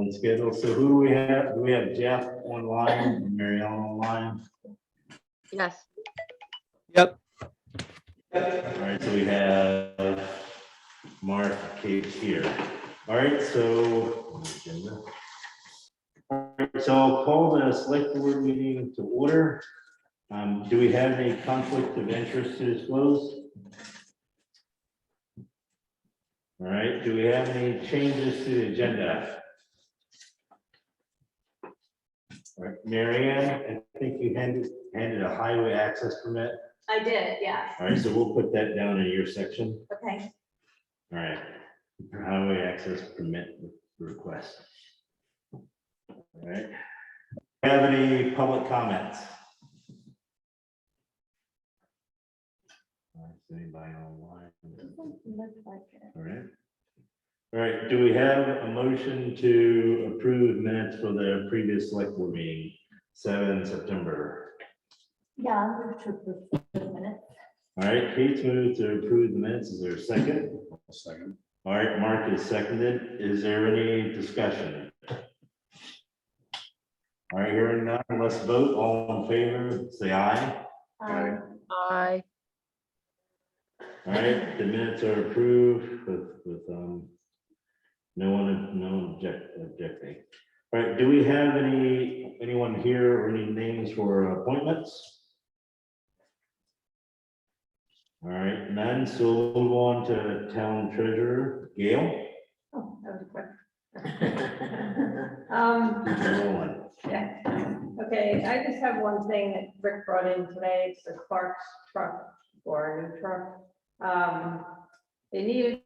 on schedule. So who do we have? Do we have Jeff online and Mary Ellen online? Yes. Yep. All right, so we have Mark, Kate here. All right, so. All right, so I'll call the select board meeting to order. Do we have any conflict of interest to disclose? All right, do we have any changes to the agenda? All right, Mary Ann, I think you handed a highway access permit. I did, yes. All right, so we'll put that down in your section. Okay. All right, highway access permit request. All right, have any public comments? Anybody online? All right. All right, do we have a motion to approve minutes for the previous select board meeting, 7 September? Yeah, I'm going to approve the minutes. All right, Kate's moved to approve the minutes. Is there a second? Second. All right, Mark is seconded. Is there any discussion? All right, hearing none, let's vote. All in favor, say aye. Aye. All right, the minutes are approved with no one objecting. All right, do we have anyone here or any names for appointments? All right, none, so we'll move on to town treasurer, Gail. Oh, that was quick. Rolling. Yeah, okay, I just have one thing that Rick brought in today. It's the Clark's truck or a new truck. They needed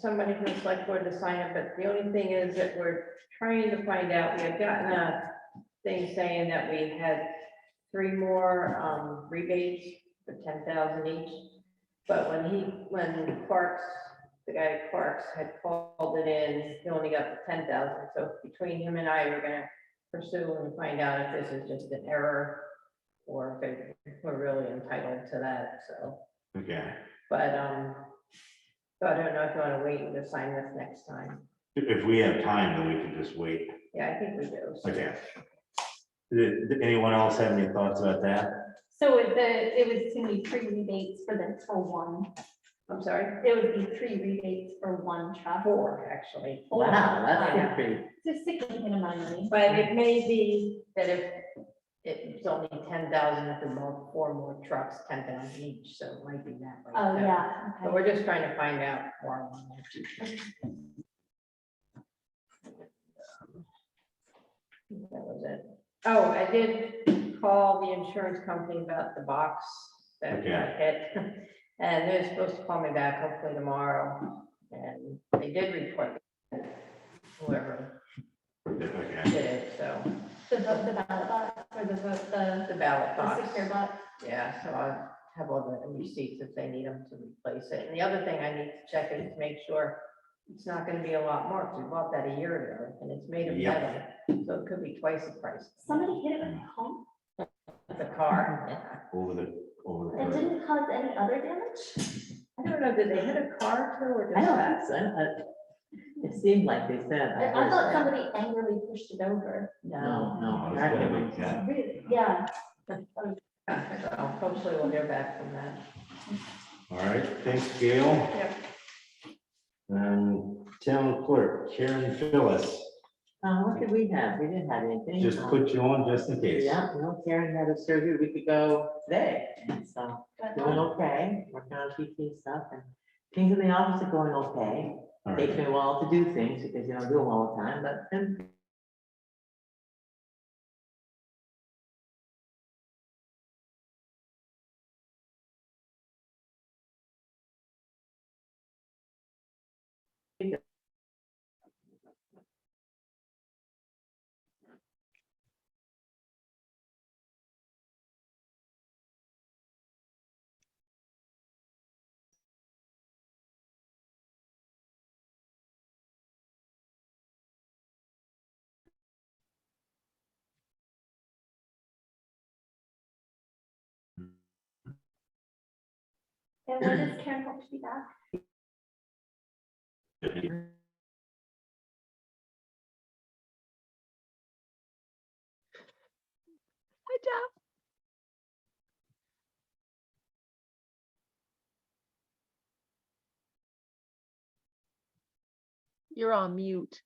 somebody from the select board to sign it, but the only thing is that we're trying to find out, we had gotten a thing saying that we had 3 more rebates for 10,000 each. But when Clark's, the guy at Clark's had called it in, he only got the 10,000. So between him and I, we're gonna pursue and find out if this is just an error or if we're really entitled to that, so. Okay, But, so I don't know if you want to wait and just sign this next time. if we have time, then we can just wait. Yeah, I think we do. So. Okay. Did anyone else have any thoughts about that? So it was gonna be 3 rebates for one. I'm sorry, It would be 3 rebates for one truck. 4 actually. Wow, that's Yeah. pretty. It's a significant amount of money. But it may be that if it's only 10,000, if we bought 4 more trucks, 10,000 each, so it might be that. right Oh, now. yeah, But okay. we're just trying to find out more on that. That was it. Oh, I did call the insurance company about the box that Okay. got hit. And they're supposed to call me back hopefully tomorrow. And they did report whoever Okay. did it, so The ballot box or the vote, the ballot the box. secure box. Yeah, so I'll have all the receipts if they need them to replace it. And the other thing I need to check is to make sure it's not gonna be a lot more, because we bought that a year ago and it's made of Yep. metal. So it could be twice the price. Somebody hit it with a home. The car. Over the. It didn't cause any other damage? I don't know, did they hit a car too or I just don't that? think so. It seemed like they said. I heard thought that. somebody angrily pushed it over. No, no. No, that it's didn't. like that. Really? Yeah. So hopefully we'll hear back from that. All right, thanks, Gail. Yep. Town clerk, Karen Phyllis, What did we have? We didn't have anything. just put you on just in case. Yeah, no, Karen had a surgery a week ago today, and so doing okay, working on PT stuff, and things in the office are going okay. All Takes right. me a while to do things because you don't do them all the time, but then. And when does Karen hope to be back? deaf. You're on mute.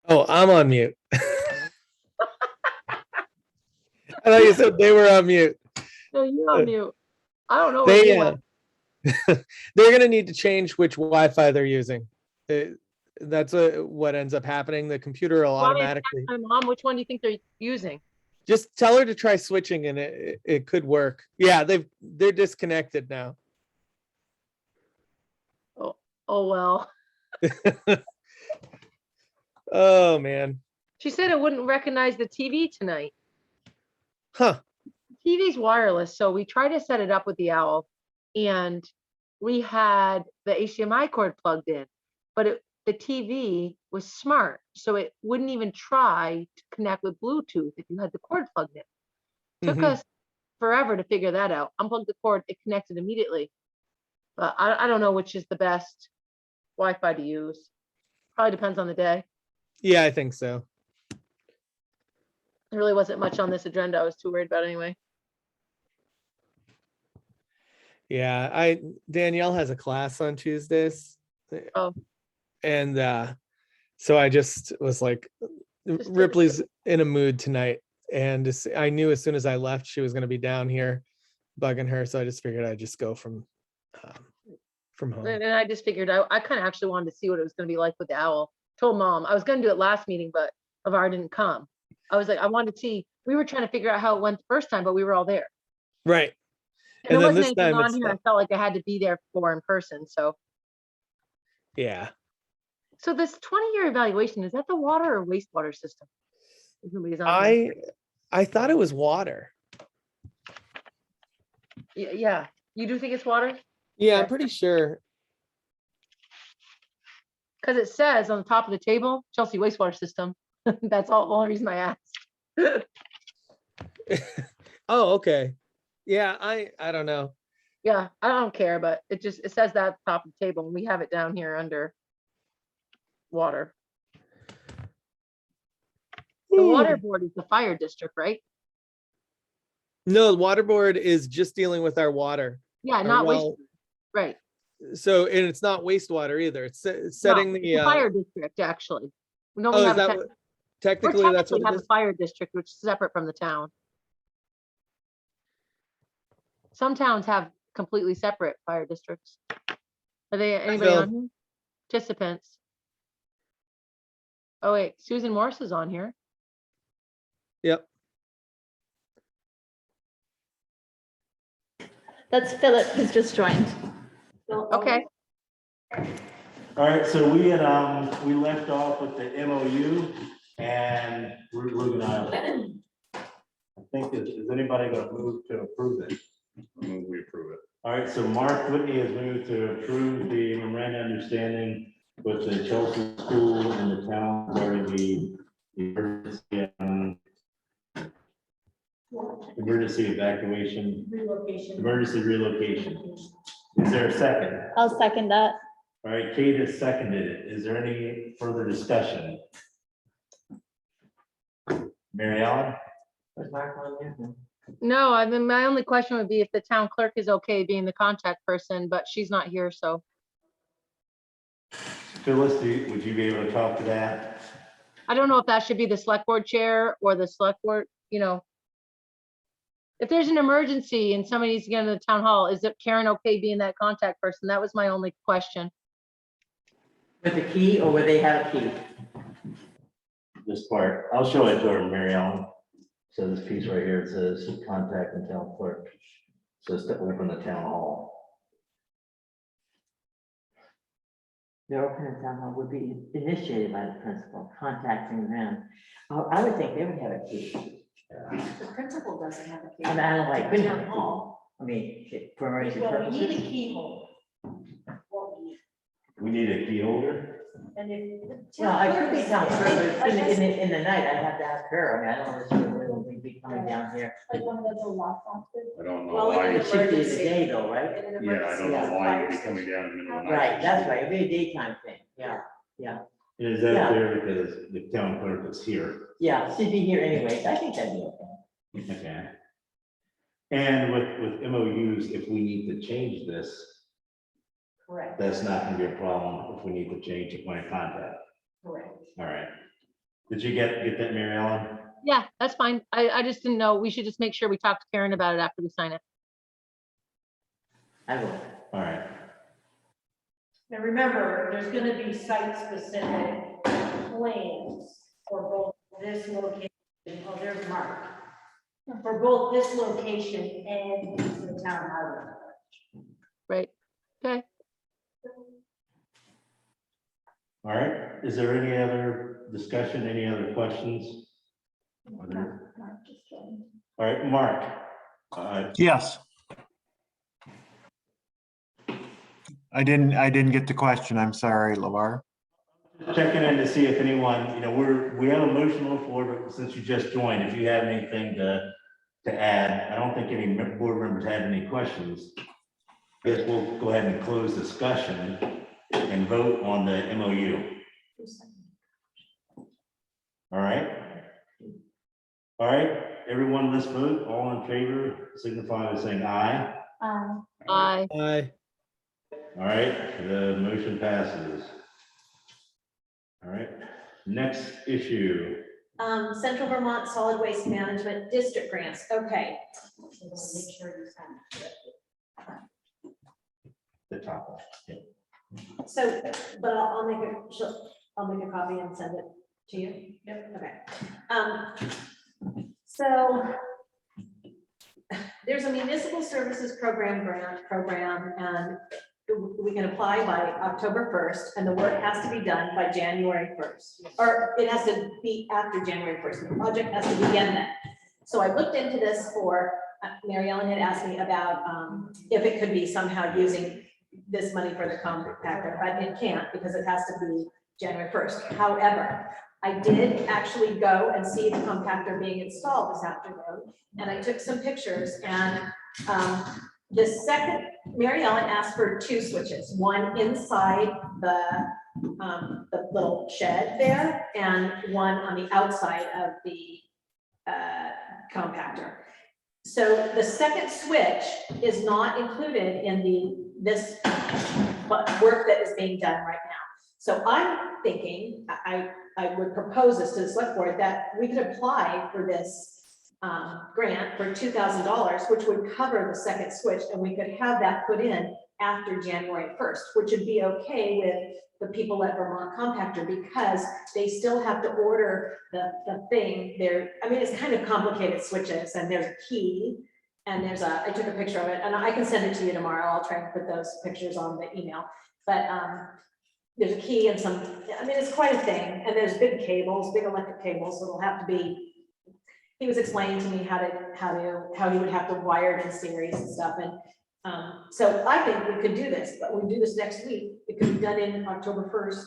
Oh, I'm on mute. I thought you said they were on mute. No, you're on mute. I don't know where They you went. they're gonna need to change which Wi-Fi they're using. That's what ends up happening. The computer will Want me to automatically My mom, which one do you think they're using? just tell her to try switching, and it could work. Yeah, they're disconnected now. Oh, well. Oh man, She said it wouldn't recognize the TV tonight. huh? TV's wireless, so we tried to set it up with the owl, and we had the HDMI cord plugged in, but the TV was smart, so it wouldn't even try to connect with Bluetooth if you had the cord plugged in. Took Mhm. us forever to figure that out. Unplugged the cord, it connected immediately. But I don't know which is the best Wi-Fi to use. Probably depends on the day. Yeah, I think so. There really wasn't much on this agenda I was too worried about anyway. Yeah, Danielle has a class on Tuesdays. Oh. And so I just was like, Just- Ripley's in a mood tonight. And I knew as soon as I left, she was going to be down here bugging her. So I just figured I'd just go from home. And I just figured I kind of actually wanted to see what it was going to be like with the owl. Told mom I was going to do it last meeting, but LeVar didn't come. I was like, I wanted to see. We were trying to figure out how it went the first time, but we were all there. Right. And there then wasn't this anything time on it's here I felt like I had to be there for in person. So yeah. So this 20-year evaluation, is that the water or wastewater system? If nobody's on here. I thought it was water. Yeah. You do think it's water? Yeah, Okay. I'm pretty sure. Because it says on the top of the table, Chelsea wastewater system. That's all the only reason I asked. Oh, okay. Yeah, I don't know. Yeah, I don't care, but it says that at the top of the table, and we have it down here under water. The water board is the fire district, right? No, the water board is just dealing with our water. Yeah, Our not waste. well. Right. So, and it's not wastewater either. It's setting No, the it's a fire district, actually. We don't oh, have is that a what, we technically that's what have it a is? fire district, which is separate from the town. Some towns have completely separate fire districts. Are they anybody on here? Participants. Oh wait, Susan Morse is on here. Yep. That's Philip, who's just joined. Okay. All right, so we left off with the MOU and we're gonna, I think, is anybody gonna move to approve it? We approve it. All right, so Mark Whitney has moved to approve the memorandum of understanding with the Chelsea School and the town regarding the emergency evacuation, emergency relocation. Is there a second? I'll second that. All right, Kate has seconded it. Is there any further discussion? Mary Ellen? Was Mark on there? No. No, I mean, my only question would be if the town clerk is okay being the contact person, but she's not here, so. Phyllis, would you be able to talk to that? I don't know if that should be the select board chair or the select board, If there's an emergency and somebody needs to get into the town hall, is it Karen okay being that contact person? That was my only question. With the key, or would they have a key? This part, I'll show it to her, Mary Ellen. So this piece right here, it says contact the town clerk. Says to open the town hall. The open town hall would be initiated by the principal, contacting them. I would think they would have a key. The principal doesn't have a key. I mean, I don't like, Town couldn't have a key. hall. I mean, for emergency Well, we need a purposes. key holder. What we need. We need a key holder. And if. Well, I could be town clerk, but in the night, I'd have to ask her. I mean, I don't know if she will be coming down here. Like one of those little lock boxes. I don't know Well, why. in It should be in the emergency. day though, right? In an Yeah, I emergency, don't know Yeah. why you'd be coming down in the middle of the night. Right, that's right. It'd be a daytime thing. Yeah, Is that Yeah. there because the town clerk is here? yeah. She'd be here anyways. I think that'd be okay. Okay. And with MOUs, if we need to change this, Correct, that's not gonna be a problem if we need to change the point of contact. correct. All right. Did you get that, Mary Ellen? Yeah, that's fine. I just didn't know. We should just make sure we talk to Karen about it after we sign it. I will. All right. Now remember, there's gonna be site-specific plans for both this location, oh, there's Mark. For both this location and the town highway. Right? Okay. All right. Is there any other discussion, any other questions? Are there- All right, Mark. Yes. I didn't get the question. I'm sorry, LeVar. Checking in to see if anyone, we have a motion on the floor, but since you just joined, if you have anything to add, I don't think any board members had any questions. I guess we'll go ahead and close discussion and vote on the MOU. All right. All right, everyone, let's vote. All in favor, signify by saying aye. Aye. Aye. All right, the motion passes. All right, next issue. Central Vermont Solid Waste Management District grants, okay. Make sure you sign it. The top. Yeah. So, but I'll make a copy and send it to you. Yep. Okay. So there's a municipal services program program, and we can apply by October 1st, and the work has to be done by January 1st. Or it has to be after January 1st. The project has to begin then. So I looked into this for, Mary Ellen had asked me about if it could be somehow using this money for the compactor, but it can't because it has to be January 1st. However, I did actually go and see the compactor being installed this afternoon, and I took some pictures, and the second, Mary Ellen asked for 2 switches, one inside the little shed there, and one on the outside of the compactor. So the second switch is not included in this work that is being done right now. So I'm thinking, I would propose this to the select board that we could apply for this grant for $2,000, which would cover the second switch, and we could have that put in after January 1st, which would be okay with the people at Vermont Compactor, because they still have to order the thing there. I mean, it's kind of complicated switches, and there's a key, and I took a picture of it, and I can send it to you tomorrow. I'll try and put those pictures on the email, but there's a key and it's quite a thing, and there's big cables, big electric cables, so it'll have to be. He was explaining to me how he would have to wire it in series and stuff, and so I think we could do this, but we do this next week. It could be done in October 1st,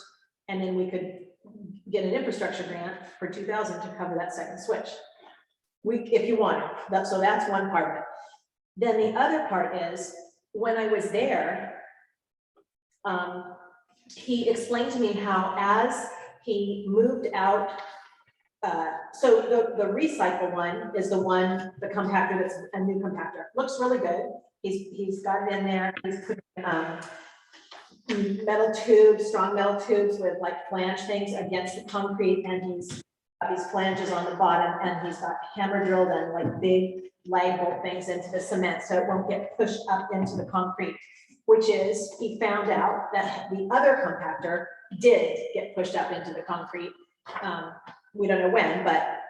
and then we could get an infrastructure grant for $2,000 to cover that second switch. If you want it, so that's one part of it. Then the other part is, when I was there, he explained to me how as he moved out, so the recycle one is the compactor that's a new compactor. Looks really good. He's got it in there. He's put metal tubes, strong metal tubes with like flange things against the concrete, and he's got these flanges on the bottom, and he's got hammer drilled and like big lag bolt things into the cement so it won't get pushed up into the concrete, which is, he found out that the other compactor did get pushed up into the concrete. We don't know when, but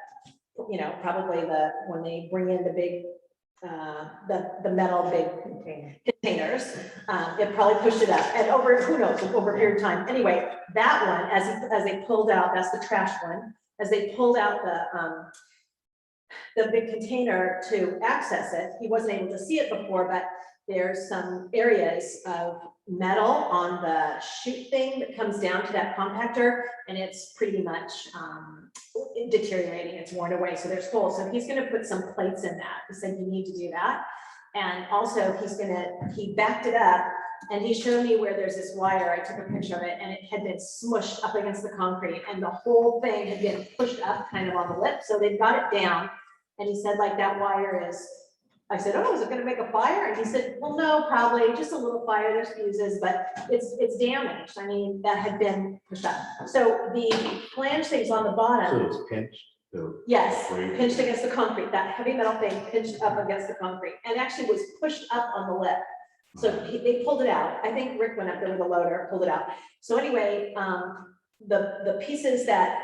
probably when they bring in the big the metal big containers, it probably pushed it up, and who knows, over a period of time. Anyway, that one, as they pulled out, that's the trash one, as they pulled out the big container to access it, he wasn't able to see it before, but there's some areas of metal on the chute thing that comes down to that compactor, and it's pretty much deteriorating, it's worn away, so there's holes. So he's gonna put some plates in that. He said you need to do that. And also he backed it up, and he showed me where there's this wire. I took a picture of it, and it had been smushed up against the concrete, and the whole thing had been pushed up kind of on the lip. So they've got it down. And he said, like, that wire is, I said, oh, is it gonna make a fire? And he said, well, no, probably just a little fire, there's fuses, but it's damaged. I mean, that had been pushed up. So the flange things on the So bottom, it's pinched, so. yes, Right. pinched against the concrete, that heavy metal thing pinched up against the concrete, and actually was pushed up on the lip. So they pulled it out. I think Rick went up there with a loader, pulled it out. So anyway, the pieces that,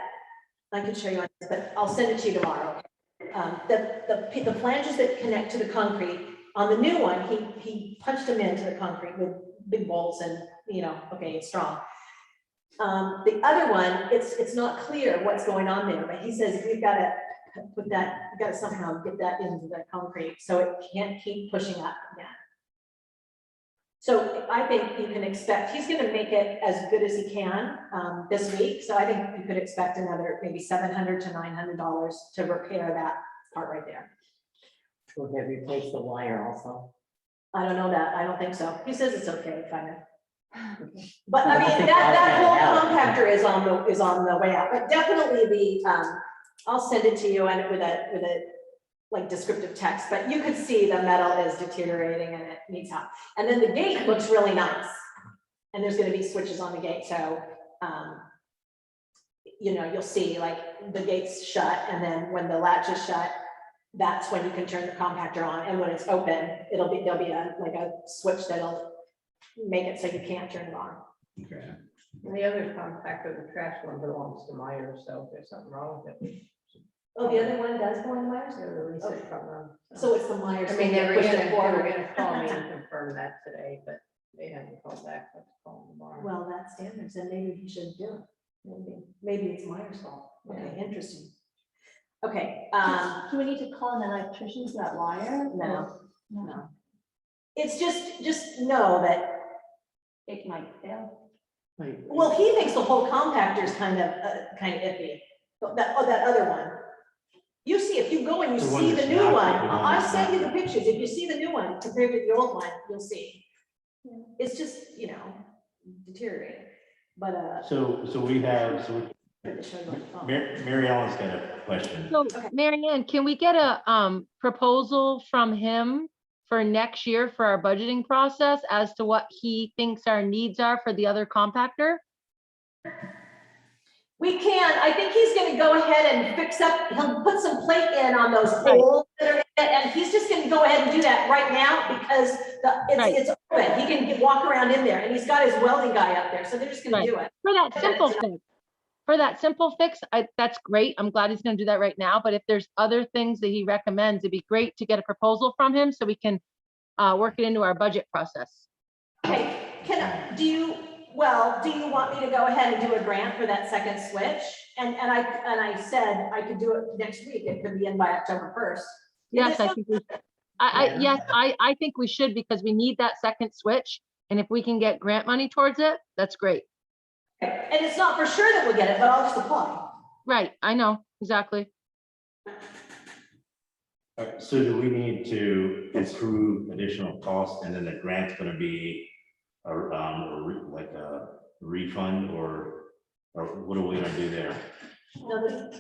I can show you on this, but I'll send it to you tomorrow. The flanges that connect to the concrete, on the new one, he punched them into the concrete with big bolts and, you know, okay, it's strong. The other one, it's not clear what's going on there, but he says we've got to put that, we've got to somehow get that into the concrete so it can't keep pushing up again. So I think you can expect, he's gonna make it as good as he can this week. So I think you could expect another maybe $700 to $900 to repair that part right there. Will they replace the wire also? I don't know that, I don't think so. He says it's okay, kind of. But I I don't mean, think that I'll whole find out. compactor is on the way out, but definitely the, I'll send it to you and with a like descriptive text, but you could see the metal is deteriorating and it needs help. And then the gate looks really nice. And there's gonna be switches on the gate, so, you know, you'll see like the gate's shut, and then when the latch is shut, that's when you can turn the compactor on, and when it's open, there'll be like a switch that'll make it so you can't turn it on. Okay. And the other compactor, the trash one belongs to Myers, so if there's something wrong with it. Oh, the other one does go in Myers? They're releasing it from them. So it's the Myers. I mean, thing they that were pushed gonna, it they were forward. gonna call me and confirm that today, but they haven't called back. Let's call them tomorrow. Well, that's standards, and maybe he shouldn't do it. Maybe it's Myers' fault. Okay, interesting. Okay, Do we need to call an electrician to that wire? no, No, no. It's just know that, it might fail. Like, well, he thinks the whole compactor is kind of iffy. That other one. You see, if you go and you The one see the that's new not- one, the one I that's sent you not- the pictures. If you see the new one compared to the old one, you'll see. Yeah. It's just, you know, deteriorating, but, So we have, put the show on the phone. Mary Ellen's got a question. So, Okay. Mary Ann, can we get a proposal from him for next year for our budgeting process as to what he thinks our needs are for the other compactor? We can, I think he's gonna go ahead and fix up, he'll put some plate in on those Right. holes that are in it, and he's just gonna go ahead and do that right now because Right. it's open. He can walk around in there, and he's got his welding guy up there, so they're just gonna Right. do it. For that simple fix, that's great. I'm glad he's gonna do that right now, but if there's other things that he recommends, it'd be great to get a proposal from him so we can work it into our budget process. Okay, do you want me to go ahead and do a grant for that second switch? And I said I could do it next week. It could be in by October 1st. Yes, I think I think we should, because we need that second switch. And if we can get grant money towards it, that's great. And it's not for sure that we'll get it, but I'll just apply. Right, I know, exactly. So do we need to approve additional costs, and then the grant's gonna be like a refund, or what are we gonna do there? No,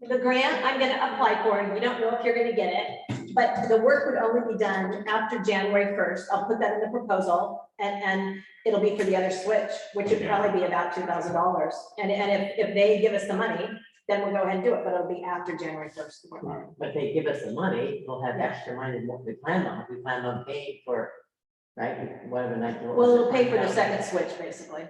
the grant, I'm gonna apply for, and we don't know if you're gonna get it, but the work would only be done after January 1st. I'll put that in the proposal, and it'll be for the other switch, which would Okay. probably be about $2,000. And if they give us the money, then we'll go ahead and do it, but it'll be after January 1st. But they give us the money, we'll have Yeah. extra money than what we planned on. We planned on paying for, right, whatever night. Well, it'll pay for the second switch, basically.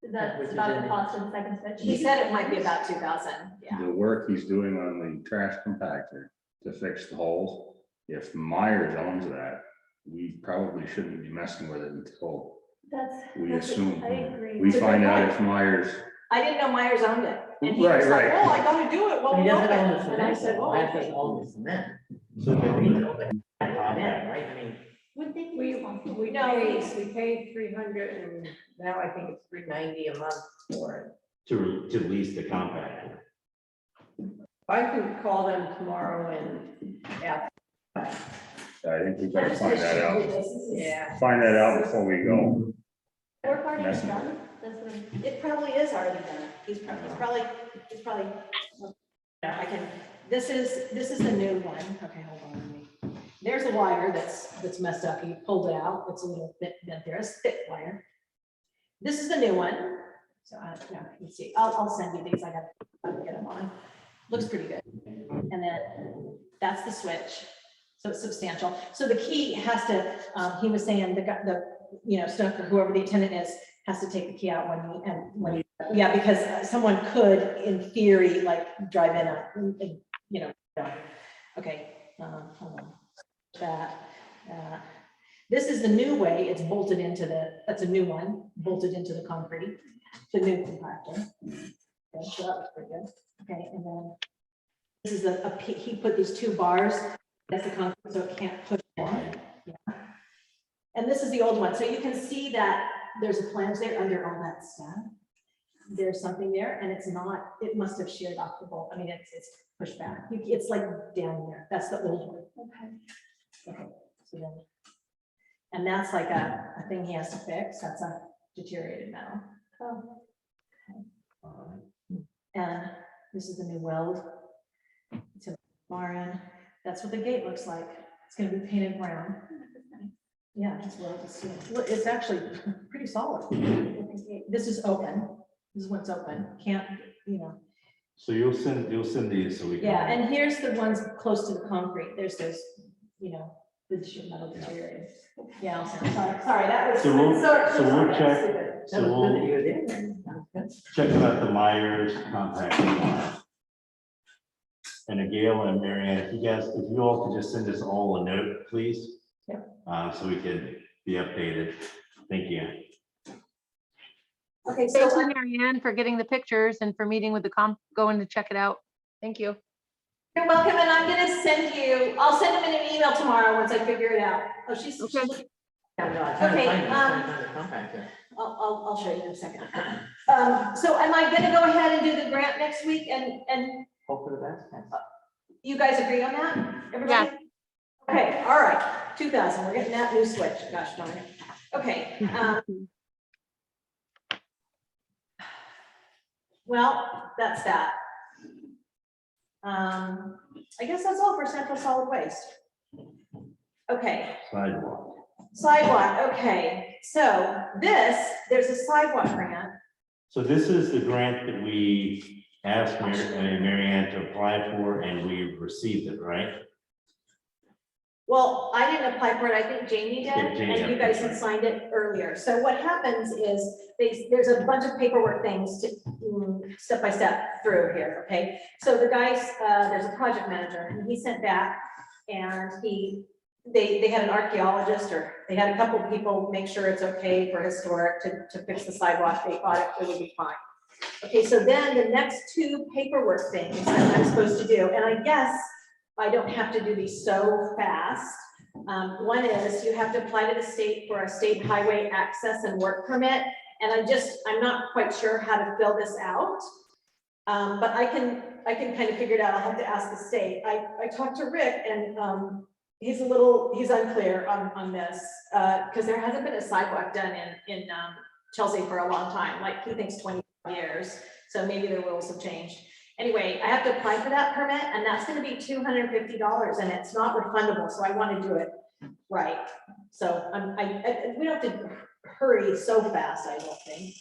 That's Which is about in the it. cost of the second switch. He said it might be about 2,000, yeah. The work he's doing on the trash compactor to fix the holes, if Myers owns that, we probably shouldn't be messing with it until we assume. I agree. We find out if Myers, I didn't know Myers owned it. And he was like, Right. oh, I gotta do it. Well, He we doesn't own own it. the And I cement, said, though. well, I think own the cement. So So do we we- know that, right? I mean, Would they be We paid 300 and now I think it's 390 a month for it. To lease the compactor. I can call them tomorrow and ask. I think we better find that out. Yeah. Find that out before we go. Work already That's- done. It probably is already done. He's probably, yeah, I can, this is the new one. Okay, hold on. There's a wire that's messed up. You pulled it out. It's a little bit bent there. It's thick wire. This is the new one. So yeah, let's see. I'll send you these. I gotta get them on. Looks pretty good. And then that's the switch. So it's substantial. So the key has to, he was saying the stuff, whoever the attendant is, has to take the key out when he, yeah, because someone could, in theory, like drive in okay, hold on. This is the new way it's bolted into that's a new one, bolted into the concrete, the new compactor. Okay, so that was pretty good. Okay, and then this is he put these 2 bars, that's the concrete, so it can't push in. Yeah. And this is the old one, so you can see that there's a flange there under all that stuff. There's something there, and it's not, it must have sheared off the bolt. I mean, it's pushed back. It's like down there. That's the old one. Okay. So then, and that's like a thing he has to fix. That's a deteriorated metal. Oh. Okay. And this is the new weld. It's in the far end. That's what the gate looks like. It's going to be painted brown. Yeah, it's welded steel. It's actually pretty solid. This is open. This is what's open. Can't, So you'll send these so we can. Yeah, and here's the ones close to the concrete. There's those, the sheet metal deteriorated. Yeah, I'll send, sorry, that was. So we'll check, That so was good that we'll you were there. That was good. check about the Myers compactor. And Gail and Marianne, if you all could just send us all a note, please. Yeah. So we can be updated. Thank you. Okay, Thank so you, Marianne, for getting the pictures and for meeting with going to check it out. Thank you. you're welcome, and I'm gonna send you, I'll send them in an email tomorrow once I figure it out. Oh, she's Okay. looking. Yeah, no, I'm trying to Okay, find it, I'm trying to find the compactor. I'll show you in a second. So am I gonna go ahead and do the grant next week and Hope for the best. Yes. you guys agree on that? Everybody? Okay, all right, 2,000, we're getting that new switch, gosh darn it. Okay, well, that's that. I guess that's all for central solid waste. Okay, sidewalk, okay, so there's a sidewalk grant. So this is the grant that we asked Marianne to apply for, and we received it, right? Well, I didn't apply for it, I think Jamie did, Yeah, Jamie, and you guys had signed it earlier. So what happens is, there's a bunch of paperwork things to, step by step through here, okay? So the guys, there's a project manager, and he sent back, and they had an archaeologist, or they had a couple of people make sure it's okay for historic to fix the sidewalk. They thought it would be fine. Okay, so then the next 2 paperwork things that I'm supposed to do, and I guess I don't have to do these so fast. One is you have to apply to the state for a state highway access and work permit. And I'm not quite sure how to fill this out. But I can kind of figure it out. I'll have to ask the state. I talked to Rick, and he's unclear on this, because there hasn't been a sidewalk done in Chelsea for a long time. Like, he thinks 20 years. So maybe the rules have changed. Anyway, I have to apply for that permit, and that's going to be $250, and it's not refundable. So I want to do it right. So we don't have to hurry so fast, I don't think.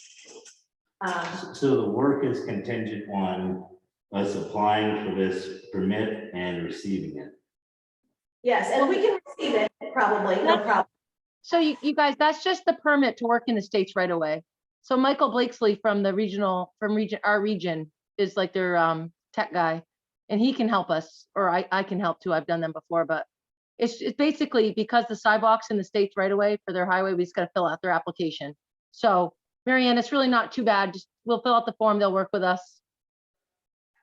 So the work is contingent on us applying for this permit and receiving it. Yes, and we can receive it probably, no problem. So you guys, that's just the permit to work in the States right away. So Michael Blakesley from our region is like their tech guy, and he can help us, or I can help too. I've done them before, but it's basically because the sidewalks in the States right away for their highway, we just got to fill out their application. So Marianne, it's really not too bad. Just we'll fill out the form. They'll work with us.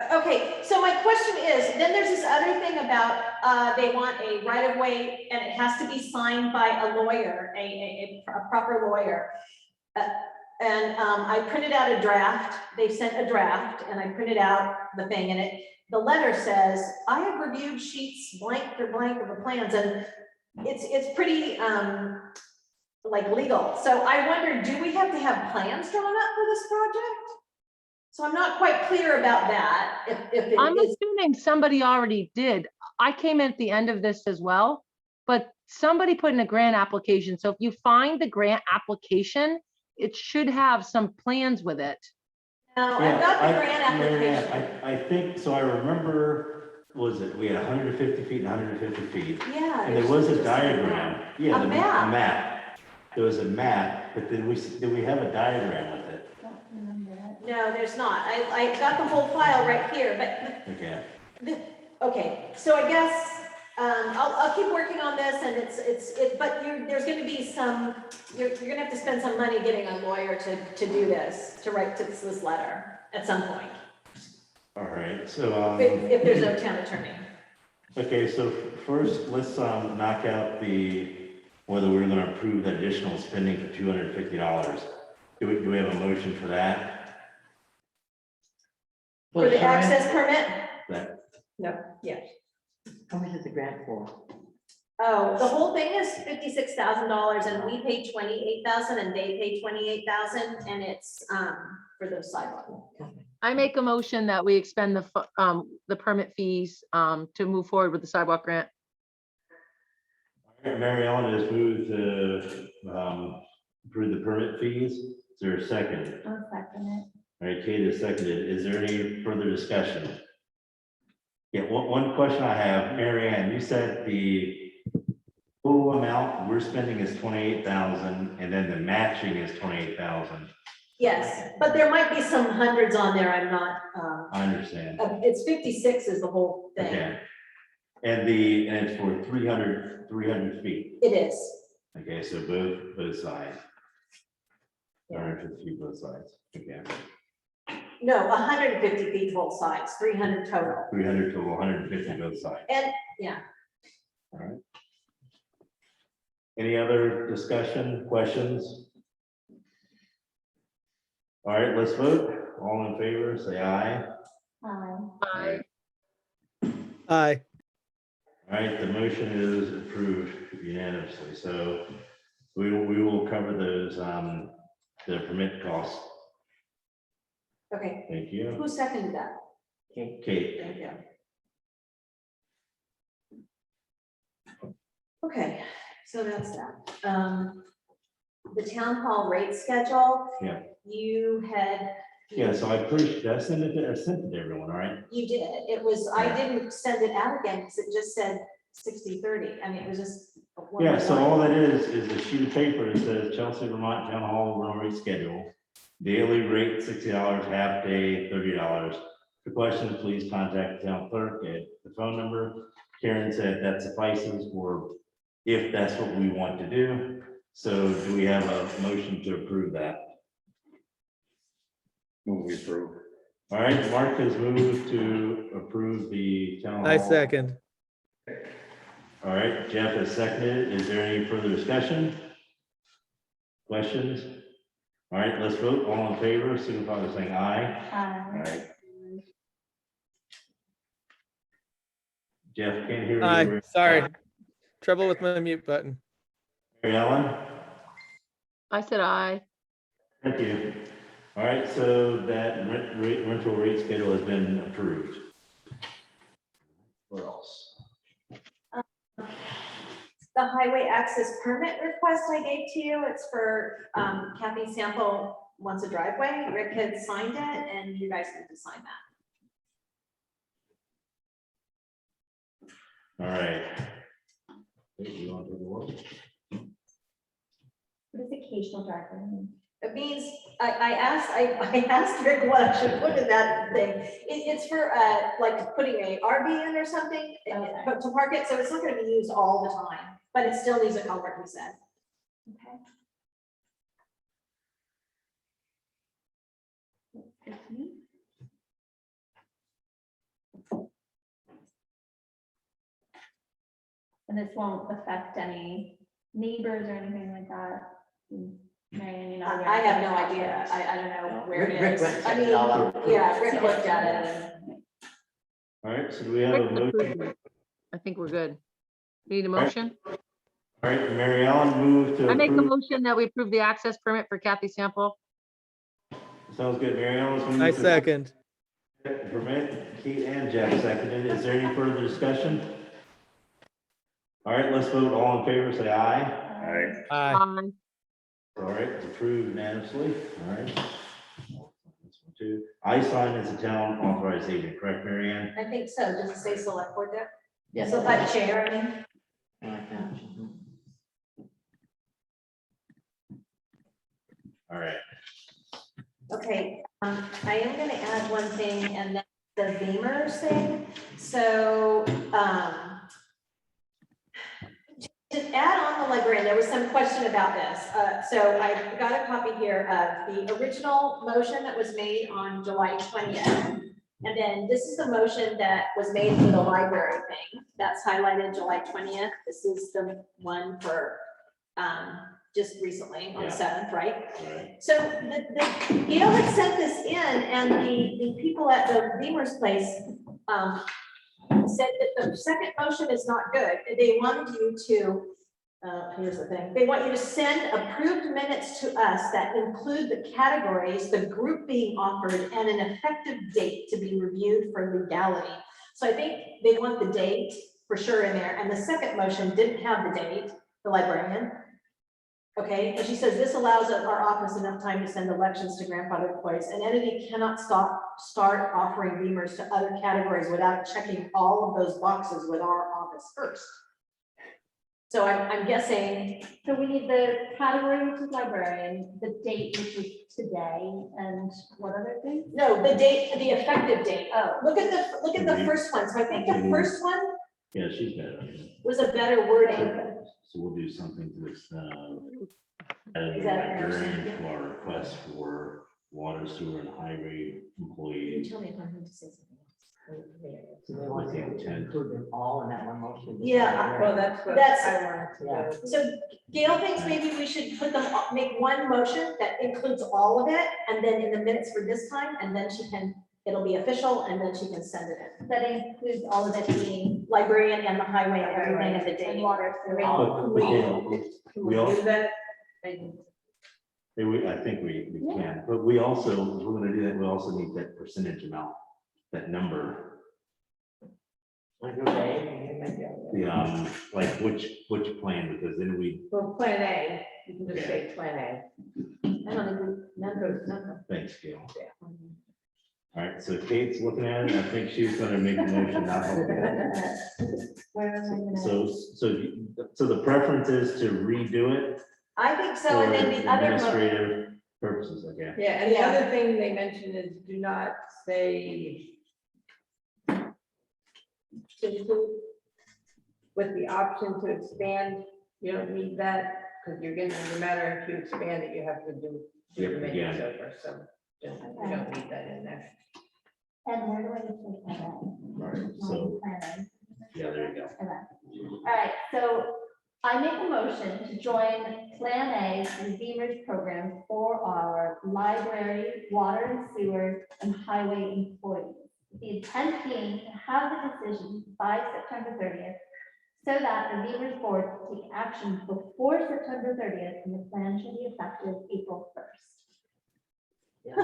Okay, so my question is, then there's this other thing about, they want a right of way and it has to be signed by a lawyer, a proper lawyer. I printed out a draft, they sent a draft and I printed out the thing and the letter says, I have reviewed sheets blank for blank of the plans and it's pretty, like legal. So I wonder, do we have to have plans drawn up for this project? So I'm not quite clear about that, if it I'm is, assuming somebody already did. I came in at the end of this as well, but somebody put in a grant application. So if you find the grant application, it should have some plans with it. no, I've got the Yeah, grant Mary Ann, application. I think, so I remember, what was it, we had 150 feet and 150 feet. Yeah. And there was a diagram. Yeah, A map. A map. There was a map, but did we have a diagram with it? Don't remember that. No, there's not. I got the whole file right here, but Okay. okay, so I guess, I'll keep working on this and but there's gonna be some, you're gonna have to spend some money getting a lawyer to do this, to write this letter at some point, All right, so, if there's no town attorney. okay, so first, let's, knock out whether we're gonna approve that additional spending for $250. Do we have a motion for that? For the access permit? That, No, yeah. How much is the grant for? Oh, the whole thing is $56,000 and we pay 28,000 and they pay 28,000 and it's, for those sidewalks. I make a motion that we expend the permit fees, to move forward with the sidewalk grant. Mary Ellen has moved to, approve the permit fees. Is there a second? I'll second it. All right, Kate is seconded. Is there any further discussion? Yeah, one question I have, Mary Ann, you said the full amount we're spending is 28,000 and then the matching is 28,000. Yes, but there might be some hundreds on there, I'm not, I understand. it's 56 is the whole thing. Okay. And it's for 300 feet. It is. Okay, so both sides. 350 feet both sides. Okay. No, 150 feet both sides, 300 total. 300 total, 150 both sides. And, yeah, All right. Any other discussion, questions? All right, let's vote. All in favor, say aye. Aye. Aye. All right, the motion is approved unanimously. So we will cover those, the permit costs. okay. Thank you. Who seconded that? Okay. Kate. Thank you. Okay, so that's that. The town hall rate schedule. Yeah. You had. Yeah, so I sent it to everyone, all right? You did. It was, I Yeah. didn't send it out again because it just said 60/30. I mean, it was just. one Yeah, by so one. all that is a sheet of paper that says Chelsea, Vermont Town Hall rental rate schedule. Daily rate $60, half day $30. For questions, please contact the town clerk at the phone number. Karen said that suffices for if that's what we want to do. So do we have a motion to approve that? Move we approve. All right, Mark has moved to approve the town hall. I second. All right, Jeff has seconded. Is there any further discussion? Questions? All right, let's vote. All in favor, signify by saying aye. All right. Jeff, can't hear you. Aye. Sorry. Trouble with my mute button. Mary Ellen? I said aye. Thank you. All right, so that rental rate schedule has been approved. What else? The highway access permit request I gave to you, it's for Kathy Sample wants a driveway. Rick had signed it and you guys need to sign that. All right. Hey, you want to take a look? What does occasional driveway mean? It means, I asked Rick what I should put in that thing. It's for like putting a RV in or something, Okay. to park it, so it's not gonna be used all the time, but it still needs a culvert, he said. Okay. That's good to me. And this won't affect any neighbors or anything like that? Marianne, you know. I have no idea. I don't know where it Rick is. went and I checked it mean, all out. yeah, Rick looked at it. All right, so do we have a Rick's motion? approved it. I think we're good. Need a motion? All right, Mary Ellen moved to I make a approve. motion that we approve the access permit for Kathy Sample. Sounds good. Mary Ellen's moved. I to second. Permit, Kate and Jeff seconded. Is there any further discussion? All right, let's vote. All in favor, say aye. Aye. Aye. All right, it's approved unanimously. All right. This one too. I sign as a town authorized agent, correct, Mary Ann? I think so. Does it say select board there? Yes. So that chair, I mean. I like that. All right. Okay, I am gonna add one thing, and that's the Beamers thing. So, to add on the librarian, there was some question about this. So I got a copy here of the original motion that was made on July 20th. And then this is the motion that was made for the library thing. That's highlighted July 20th. This is the one for, just recently on the 7th, right? All right. So Gail had sent this in, and the people at the Beamer's place said that the second motion is not good. They wanted you to, here's the thing, they want you to send approved minutes to us that include the categories, the group being offered, and an effective date to be reviewed for legality. So I think they want the date for sure in there, and the second motion didn't have the date, the librarian. Okay, and she says this allows our office enough time to send elections to grandfather employees. An entity cannot start offering Beamers to other categories without checking all of those boxes with our office first. So I'm guessing, So we need the category, which is librarian, the date, which is today, and what other thing? no, the date, the effective date. Oh, Look at the first one. So I think the first one Yeah, she's better. was a better wording. So we'll do something to this, add Is a that a librarian motion? to our request for water, sewer, and highway employees. Tell me if I need to say something So they want to include them all in that one motion. Yeah, Well, that's what That's- I wanted to do. else. So Gail thinks maybe we should put them, make one motion that includes all of it, and then in the minutes for this time, and then she can, it'll be official, and then she can send it in. that includes all of it being Librarian and the highway and everything and the and date. water. sewer. But Gail, Can we we all- do that? And I think we can, but we also, if we're gonna do that, we also need that percentage amount, that number. Like, okay, The, like which plan, because then we, well, plan A, you can just say plan A. I don't think none. thanks, Gail. All right, so Kate's looking at it, I think she's gonna make a motion, not help you. Where am I gonna? So the preference is to redo it I think so, for and then the other, administrative purposes, okay? Yeah, and the Yeah. other thing they mentioned is do not say to include with the option to expand, you don't need that, because you're getting, no matter if you expand it, you have to do Yep, the minutes again. over, so you don't need that in there. And where do I take that? All right, so, Planning. yeah, there you go. Okay. All right, so I make a motion to join Plan A and Beamer's program for our library, water and sewer, and highway employees. The intent being to have the decision by September 30th, so that the Beamer's board can take action before September 30th, and the plan should be effective April 1st. You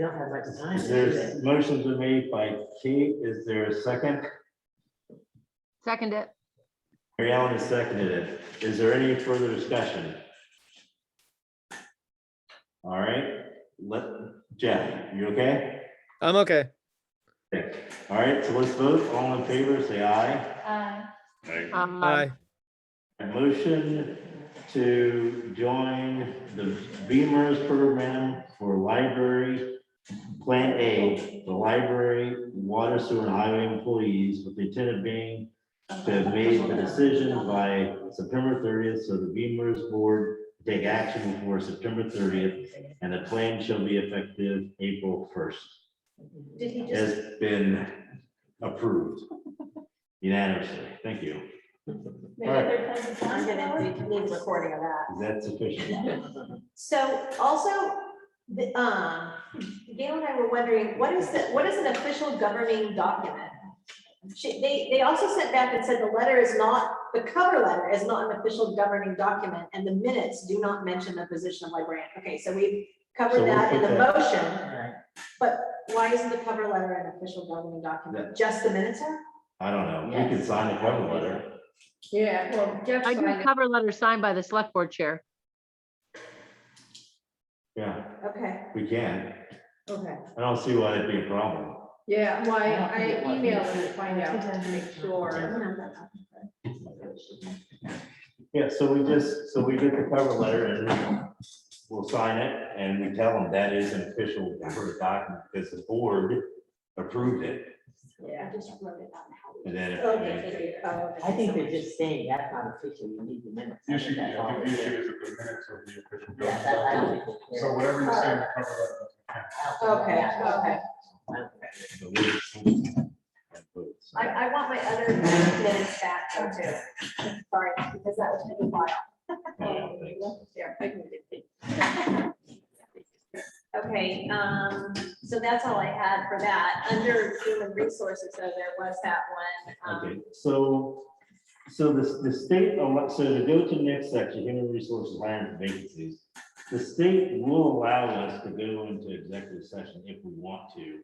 don't have much time. There's motions are made by Kate, is there a second? Second it. Mary Ellen has seconded it. Is there any further discussion? All right, Jeff, you okay? I'm okay. Okay. All right, so let's vote. All in favor, say aye. Aye. Aye. A motion to join the Beamer's program for library, Plan A, the library, water, sewer, and highway employees, with the intent of being to have made the decision by September 30th, so the Beamer's board take action before September 30th, and the plan shall be effective April 1st. did he just, Has been approved unanimously. Thank you. Maybe a third time's a charm, I'm gonna Laura? need a recording of that. Is that sufficient? So also, Gail and I were wondering, what is an official governing document? They also sent back and said the cover letter is not an official governing document, and the minutes do not mention the position of librarian. Okay, so we've So covered we'll that in put the that- motion, Alright. but why isn't the cover letter an official governing document? Just the minutes are? I don't know. We can sign the cover letter. Yeah, well, Jeff I do signed it. cover letter signed by the select board chair. Yeah, Okay, we can. Okay. I don't see why it'd be a problem. Yeah, well, I don't I think it was. emailed her to find out, to make sure. Yeah, so we get the cover letter and we'll sign it and we tell them that is an official cover document because the board approved it. yeah. I just wrote it on how. And then. Okay. I think they're just saying that's not official, you need the minutes. I think that's all it is. Yeah, that- I don't think it's fair. whatever you say in the cover Okay, okay. I want my other minutes back though too. Sorry, because that was in the file. There, I can get it. Okay, so that's all I had for that. Under human resources, though, there was that one. Okay, so the state, so to go to the next section, human resources, land vacancies. The state will allow us to go into executive session if we want to.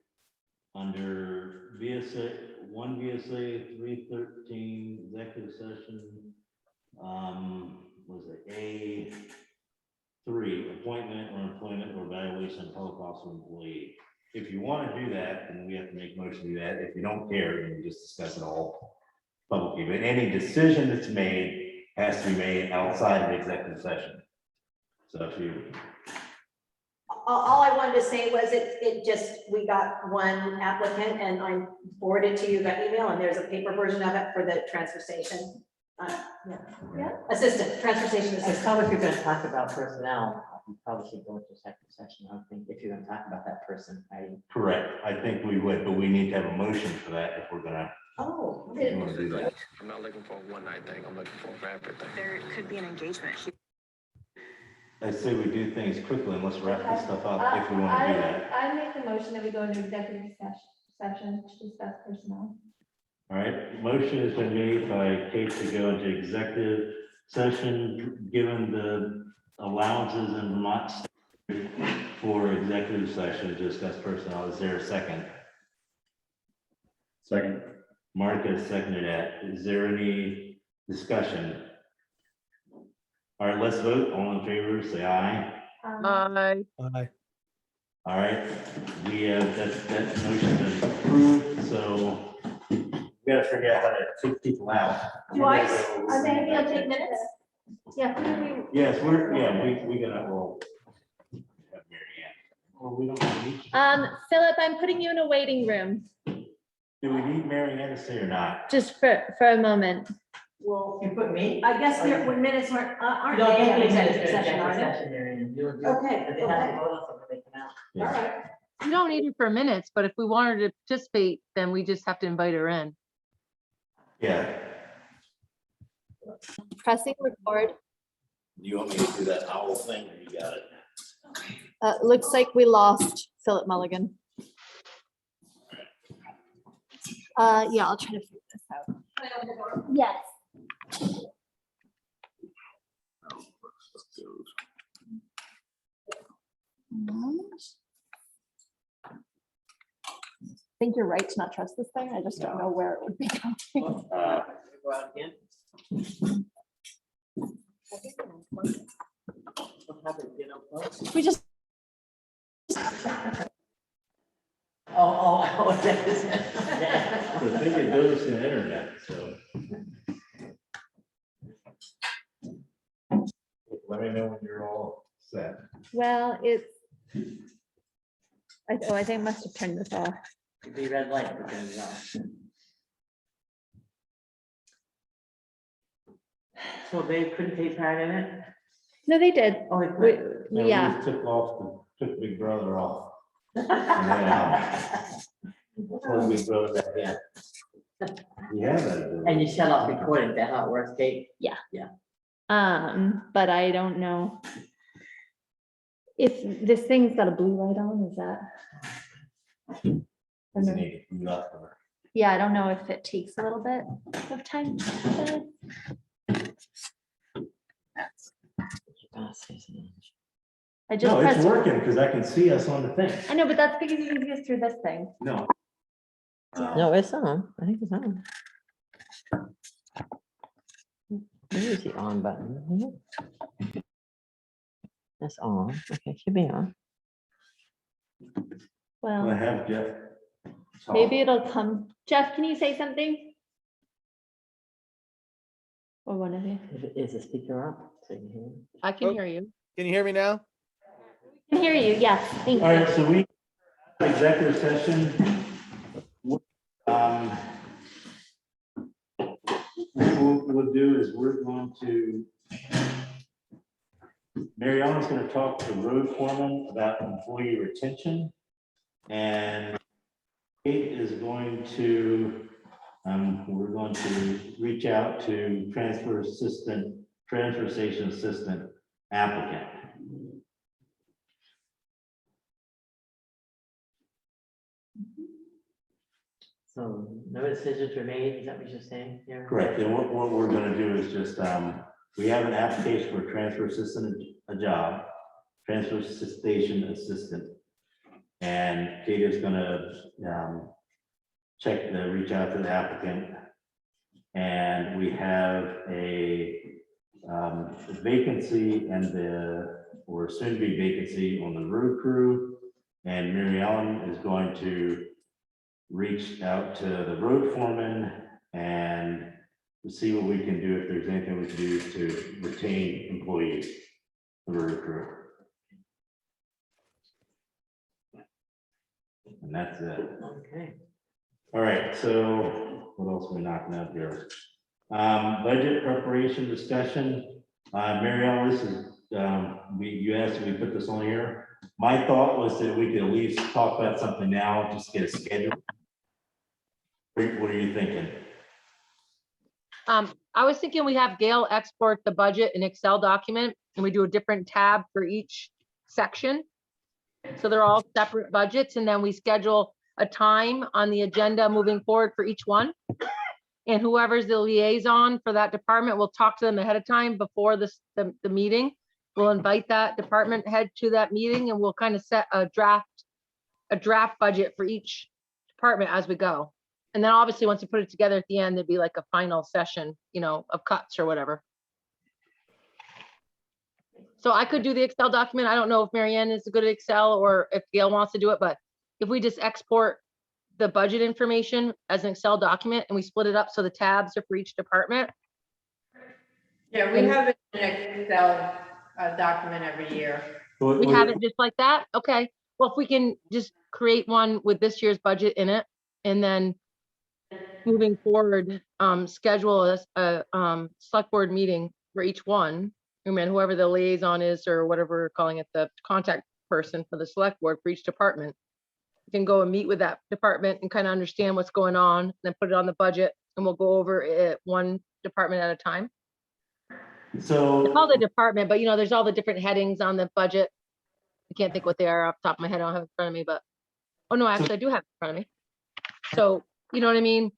Under VSA, 313 executive session, was it A3, appointment or employment or evaluation of public officer employee. If you want to do that, then we have to make a motion to do that. If you don't care, then we just discuss it all publicly. But any decision that's made has to be made outside of executive session. So if you, All I wanted to say was we got one applicant and I forwarded to you that email and there's a paper version of it for the transfer station. Assistant, transfer station I assistant. probably if you're gonna talk about personnel, you probably should go into executive session, I think, if you're gonna talk about that person, correct, I think we would, but we need to have a motion for that if we're gonna, Oh. if you want to do that. I'm not looking for a one-night thing, I'm looking for a everything. There could be an engagement. I say we do things quickly and let's wrap this stuff up if we want to do that. I make the motion that we go into executive session to discuss personnel. All right, motion has been made by Kate to go into executive session, given the allowances in Vermont for executive session to discuss personnel. Is there a second? Second. Mark has seconded that. Is there any discussion? All right, let's vote. All in favor, say aye. Aye. Aye. All right, we have, that motion is approved, so we gotta figure out how to kick people out. Maybe I'll take minutes. Yeah. Yes, we gotta, well. have Mary Ann. Well, we don't need. Philip, I'm putting you in a waiting room, Do we need Mary Ann to stay or not? just for a moment. Well, you put me. I guess when minutes aren't You don't they get an me executive executive session, are they? session, Marion. Okay, But they have to okay. vote on something, they come out. All right. We don't need it for minutes, but if we wanted to participate, then we just have to invite her in. Yeah. Pressing record. Do you want me to do that owl thing or you got it? Looks like we lost Philip Mulligan. Yeah, I'll try to figure this out. Yes. I think you're right to not trust this thing. I just don't know where it would be going. Go out again. We'll have it, you know, folks. We just. Oh, that is. I think it goes to the internet, so. Let me know when you're all set. Well, it's. I think I must have turned this off. The red light. Because, so they couldn't take part in it? No, they did. Oh, they We- could. Now, we Yeah. just took Big Brother off. Yeah. Pulled Big Brother back in. We have that. And you shut off recording, is that how it works, Kate? But I don't know. If this thing's got a blue light on, is that? I don't know. Yeah, I don't know if it takes a little bit of time. I just No, it's pressed, working because I can see us on the thing. I know, but that's because you can get through this thing. No. No, it's on. I think it's on. Maybe it's the on button. Isn't it? That's on. Okay, should be on. I Well, have Jeff. talk. maybe it'll come. Jeff, can you say something? Or one of you? Is the speaker up? So you can hear me? I can Oh. hear you. Can you hear me now? I can hear you, yes, thank All you. right, so we, executive session. What we'll do is we're going to, Mary Ellen's going to talk to road foreman about employee retention. And Kate is going to, we're going to reach out to transfer station assistant applicant. So no decisions were made, is that what you're saying? Yeah. Correct, and what we're gonna do is just, we have an application for transfer assistant, a job, transfer station assistant. And Kate is gonna, reach out to the applicant. And we have a vacancy or soon to be vacancy on the road crew. And Mary Ellen is going to reach out to the road foreman and to see what we can do, if there's anything we can do to retain employees, the road crew. And that's it. Okay. All right, so what else are we knocking out here? Budget preparation discussion. Mary Ellen, this is, you asked if we put this on here. My thought was that we could at least talk about something now, just get a schedule. What are you thinking? I was thinking we have Gail export the budget in Excel document and we do a different tab for each section. So they're all separate budgets, and then we schedule a time on the agenda moving forward for each one. And whoever's the liaison for that department, we'll talk to them ahead of time before the meeting. We'll invite that department head to that meeting and we'll kind of set a draft budget for each department as we go. And then obviously, once you put it together at the end, there'd be like a final session, of cuts or whatever. So I could do the Excel document. I don't know if Marianne is good at Excel or if Gail wants to do it, but if we just export the budget information as an Excel document and we split it up so the tabs are for each department. Yeah, we have it in an Excel document every year. We have it just like that? Okay. Well, if we can just create one with this year's budget in it, and then moving forward, schedule a select board meeting for each one. I mean, whoever the liaison is or whatever we're calling it, the contact person for the select board for each department. You can go and meet with that department and kind of understand what's going on, and then put it on the budget, and we'll go over it one department at a time. So It's called a department, but there's all the different headings on the budget. I can't think what they are off the top of my head. I don't have it in front of me, but, oh no, actually I do have it in front of me. So, you know what I mean?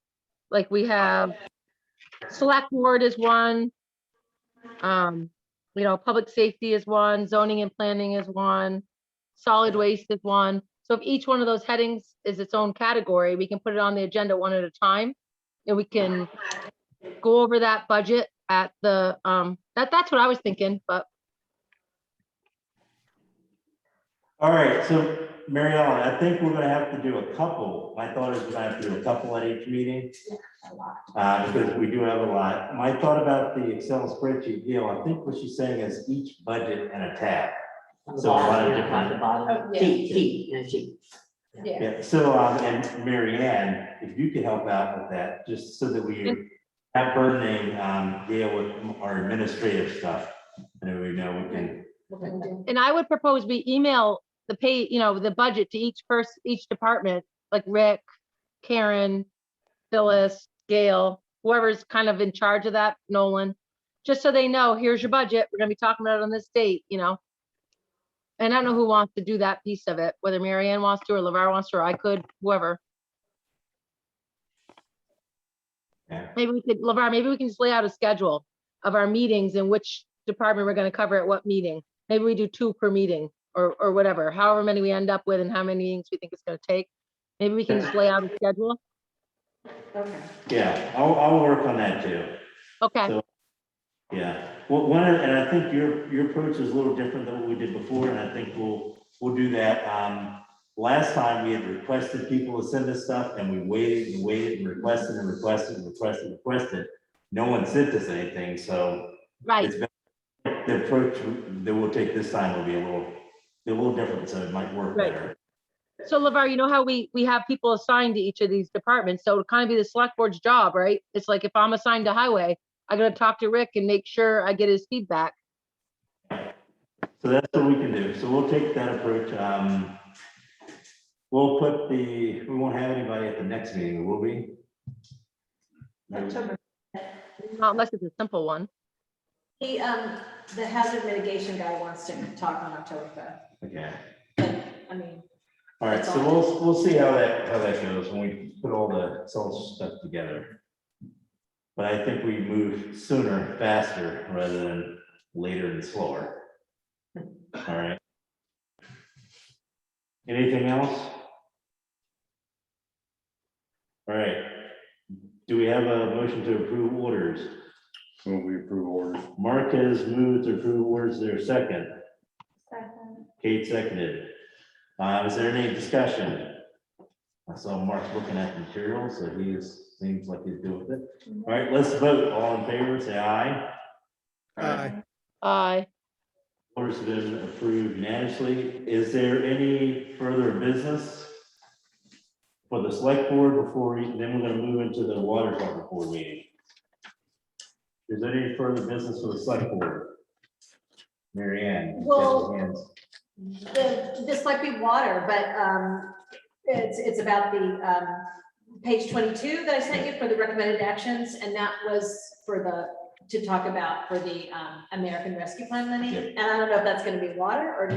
Like we have select board is one. Public safety is one, zoning and planning is one, solid waste is one. So if each one of those headings is its own category, we can put it on the agenda one at a time. And we can go over that budget at the, that's what I was thinking, but. all right, so Mary Ellen, I think we're gonna have to do a couple. My thought is we're gonna have to do a couple at each meeting. A lot. Because we do have a lot. My thought about the Excel spreadsheet deal, I think what she's saying is each budget and a tab. So a lot of different. The bottom, Oh, yeah. sheet, and a sheet. Yeah. Yeah, so, and Mary Ann, if you could help out with that, just so that we have burdening, deal with our administrative stuff. And we know we can. And I would propose we email the the budget to each department, like Rick, Karen, Phyllis, Gail, whoever's kind of in charge of that, Nolan, just so they know, here's your budget. We're gonna be talking about it on this date, you know? And I don't know who wants to do that piece of it, whether Mary Ann wants to or LeVar wants to, or I could, whoever. Yeah. Maybe we could, LeVar, maybe we can just lay out a schedule of our meetings and which department we're gonna cover at what meeting. Maybe we do 2 per meeting or whatever, however many we end up with and how many meetings we think it's gonna take. Maybe we can just lay out a schedule. Okay. Yeah, I'll work on that too. Okay, So, yeah, well, and I think your approach is a little different than what we did before, and I think we'll do that. Last time we had requested people to send us stuff, and we waited and waited and requested and requested and requested and requested. No one sent us anything, so right. it's been, the approach that we'll take this time will be a little different, so it might work Right. better. So LeVar, you know how we have people assigned to each of these departments, so it'll kind of be the select board's job, right? It's like if I'm assigned to highway, I gotta talk to Rick and make sure I get his feedback. So that's what we can do. So we'll take that approach. We'll put we won't have anybody at the next meeting, will we? October. Not unless it's a simple one. The hazard mitigation guy wants to talk on October 5th. Okay. I mean, All right, so we'll see how that goes when we put all the stuff together. But I think we move sooner, faster, rather than later and slower. All right. Anything else? All right. Do we have a motion to approve orders? So we approve orders. Mark has moved to approve orders. Is there a second? Second. Kate seconded. Is there any discussion? I saw Mark looking at the material, so seems like he's good with it. All right, let's vote. All in favor, say aye. Aye. Aye. Orders have been approved unanimously. Is there any further business for the select board before then we're gonna move into the water department board meeting? Is there any further business for the select board? Mary Ann? Well, hands. this might be water, but it's about the page 22 that I sent you for the recommended actions, and that was to talk about for the American Rescue Plan money. Yep. And I don't know if that's going to be water or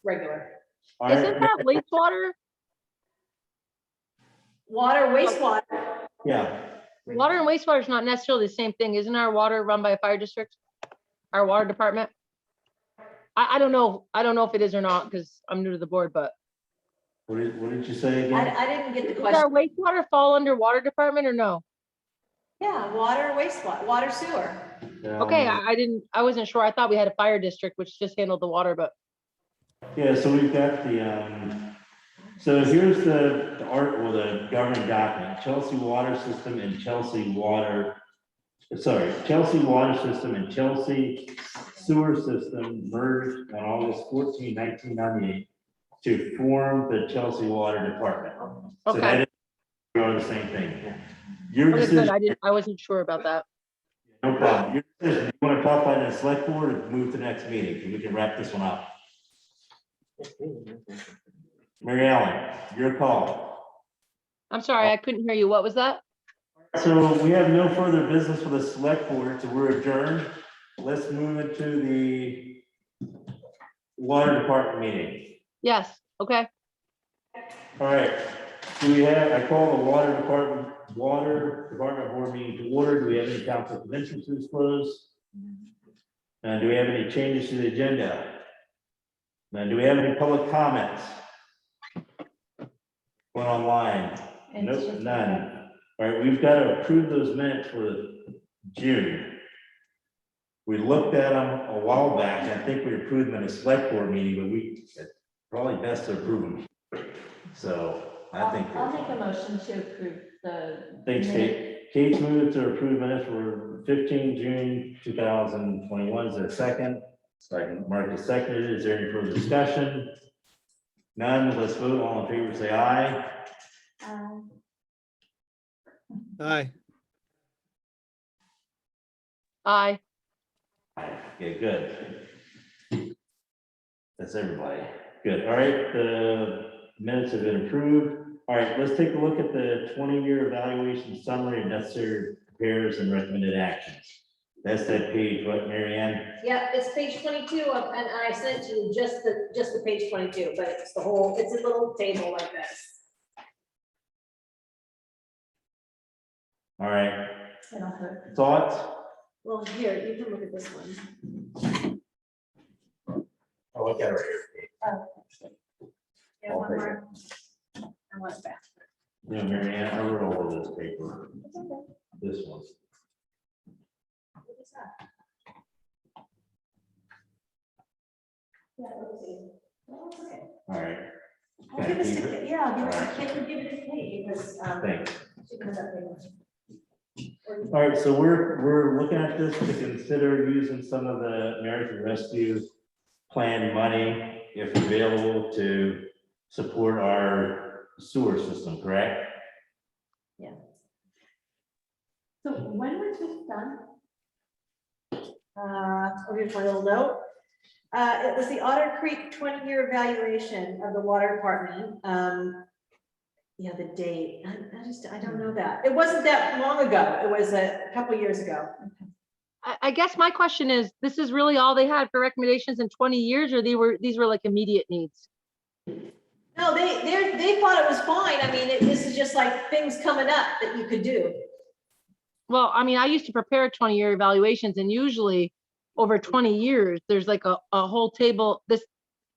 regular. All Isn't right, that wastewater? Water, wastewater. yeah, Water and wastewater is not necessarily the same thing. Isn't our water run by a fire district? Our water department? I don't know. I don't know if it is or not because I'm new to the board, but what did you say again? I didn't get the does our question. wastewater fall under water department or no? Yeah, water, wastewater, water, sewer. Okay, I wasn't sure. I thought we had a fire district which just handled the water, but Yeah, so we've got so here's the governing document, Chelsea Water System and Chelsea Water System and Chelsea Sewer System merged on August 14, 1998 to form the Chelsea Water Department. So okay. that is, we are the same thing. Your Okay, decision, good. I wasn't sure about that. no problem. Your decision, you want to talk about it in the select board or move to the next meeting? So we can wrap this one up. Mary Ellen, your call. I'm sorry, I couldn't hear you. What was that? So we have no further business for the select board, so we're adjourned. Let's move into the water department meeting. Yes, okay. All right, I call the water department board meeting to order. Do we have any conflict of interest to disclose? And do we have any changes to the agenda? And do we have any public comments? Going online? Nope, none. All right, we've got to approve those minutes for June. We looked at them a while back, and I think we approved them in a select board meeting, but it's probably best to approve them. So I think. I'll make a motion to approve the. Thanks, Kate. Kate's moved to approve minutes for 15 June 2021. Is there a second? Second. Mark is seconded. Is there any further discussion? None. Let's vote. All in favor, say aye. Aye. Aye. Okay, good. That's everybody. Good. All right, the minutes have been approved. All right, let's take a look at the 20-year evaluation summary of necessary repairs and recommended actions. That's that page, right, Mary Ann? Yeah, it's page 22 of, and I sent you just the page 22, but it's the whole, it's a little table like this. All right, I don't know. thoughts? Well, here, you can look at this one. I'll look at it right here. Yeah, one more. I want it back. Yeah, Mary Ann, I wrote all of this paper, It's okay. this one. What is that? Yeah, let's see. Oh, it's okay. All right. I'll give this Keep to, it. yeah, I'll give it, All I right. can't give it to Kate because, Thanks. she does that thing. All right, so we're looking at this to consider using some of the American Rescue Plan money, if available, to support our sewer system, correct? So when was this done? Oh, here's my little note. It was the Otter Creek 20-year evaluation of the water department. Yeah, the date, I don't know that. It wasn't that long ago. It was a couple years ago. I guess my question is, this is really all they had for recommendations in 20 years, or these were like immediate needs? No, they thought it was fine. I mean, this is just like things coming up that you could do. Well, I mean, I used to prepare 20-year evaluations, and usually over 20 years, there's like a whole table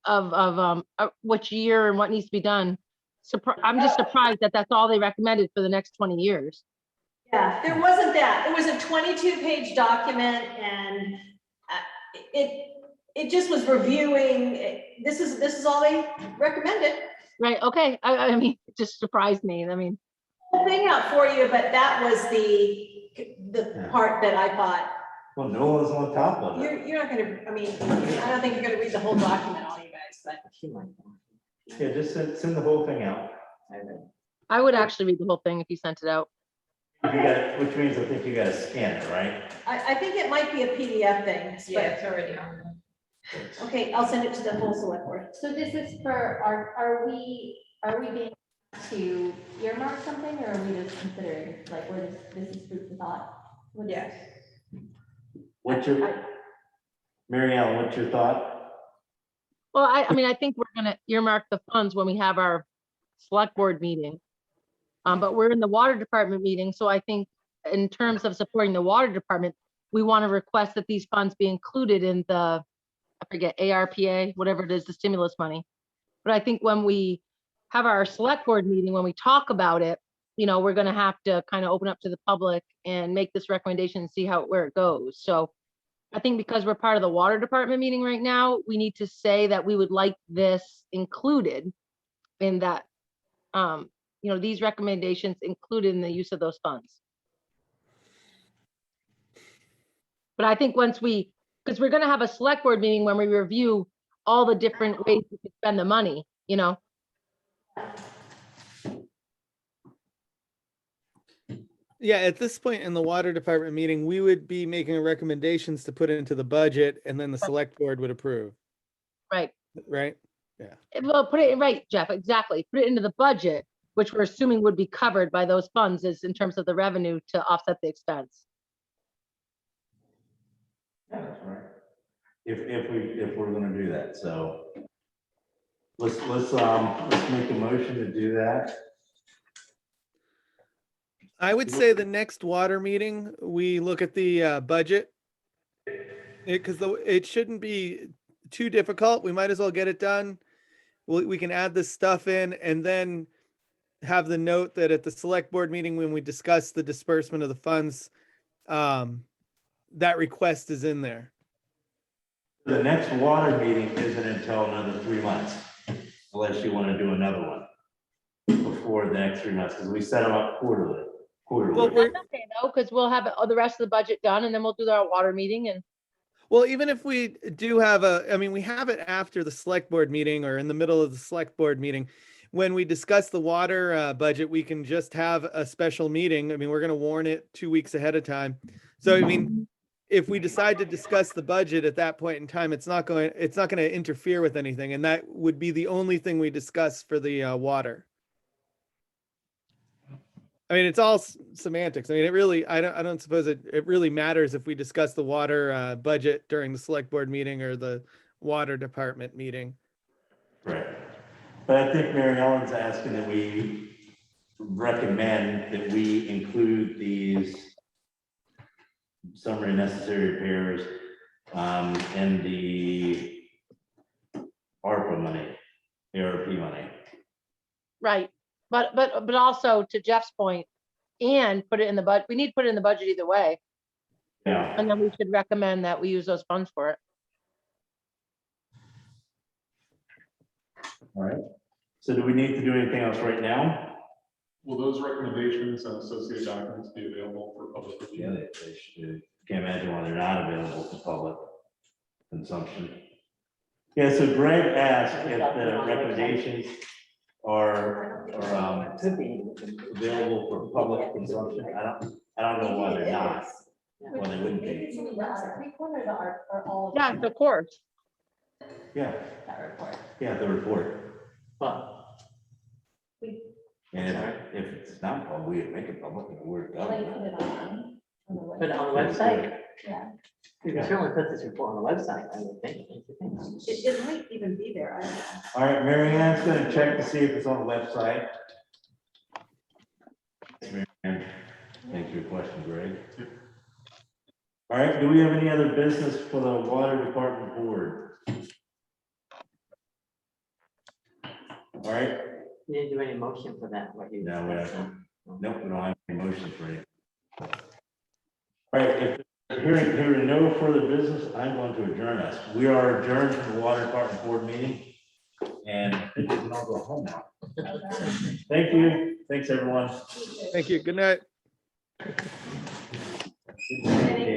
of which year and what needs to be done. I'm just surprised that that's all they recommended for the next 20 years. Yeah, there wasn't that. It was a 22-page document, and it just was reviewing. This is all they recommended. Right, okay, I mean, it just surprised me, I mean. Whole thing out for you, but that was the part that I thought, Well, no one's on top of it. you're not gonna, I mean, I don't think you're gonna read the whole document, all you guys, but. Yeah, just send the whole thing out. I would actually read the whole thing if you sent it out. Which means I think you gotta scan it, right? I think it might be a PDF thing. Yeah, it's already on. Okay, I'll send it to the whole select board. So this is for, are we being asked to earmark something, or are we just considering, like, where this is food for thought? Yes. What's your, Mary Ellen, what's your thought? Well, I mean, I think we're gonna earmark the funds when we have our select board meeting. But we're in the water department meeting, so I think in terms of supporting the water department, we want to request that these funds be included in the, I forget, ARPA, whatever it is, the stimulus money. But I think when we have our select board meeting, when we talk about it, you know, we're gonna have to kind of open up to the public and make this recommendation and see where it goes. So I think because we're part of the water department meeting right now, we need to say that we would like this included in that, you know, these recommendations included in the use of those funds. But I think once because we're gonna have a select board meeting when we review all the different ways we could spend the money, you know? Yeah, at this point in the water department meeting, we would be making recommendations to put into the budget, and then the select board would approve, Right. right? Well, put it right, Jeff, exactly. Put it into the budget, which we're assuming would be covered by those funds is in terms of the revenue to offset the expense. Yeah, that's right. If we're gonna do that, so let's make a motion to do that. I would say the next water meeting, we look at the budget. Because it shouldn't be too difficult. We might as well get it done. We can add this stuff in and then have the note that at the select board meeting, when we discuss the disbursement of the funds, that request is in there. The next water meeting isn't until another 3 months, unless you wanna do another one before the next 3 months, because we set them up quarterly. Well, That's okay though, because we'll have the rest of the budget done and then we'll do our water meeting and. Well, even if we do have we have it after the select board meeting or in the middle of the select board meeting. When we discuss the water budget, we can just have a special meeting. I mean, we're going to warn it 2 weeks ahead of time. So, I mean, if we decide to discuss the budget at that point in time, it's not going to interfere with anything. And that would be the only thing we discuss for the water. I mean, it's all semantics. I mean, I don't suppose it really matters if we discuss the water budget during the select board meeting or the water department meeting. Right. But I think Mary Ellen's asking that we recommend that we include these summary necessary repairs and the ARPA money, ARP money. Right, but also to Jeff's point, and put it in the budget, we need to put it in the budget either way, Yeah. and then we should recommend that we use those funds for it. All right. So do we need to do anything else right now? Will those recommendations and associated documents be available for public Yeah, review? they should. Can't imagine why they're not available for public consumption. Yeah, so Greg asked if the recommendations are Could be. available for public consumption. I don't know why they're not, why they wouldn't Maybe be. it's in the last three-quarters are all. of Yes, of course. Yeah, That report. yeah, the report. But And if it's not public, we make it public, and we're Well, they done. put it on the put it website. on the website. Yeah. You can certainly put this report on the website, I would think. don't you think? It might even be there. I don't know. All right, Mary Ann's gonna check to see if it's on the website. Mary Ann, thanks for your question, Greg. All right, do we have any other business for the water department board? All right, You didn't do any motion for that, what you. no, we haven't. Nope, we don't have any motion for it. All right, if hearing no further business, I'm going to adjourn us. We are adjourned from the water department board meeting. And I think we can all go home now. Thank you. Thanks, everyone. Thank you. Good night. Yeah.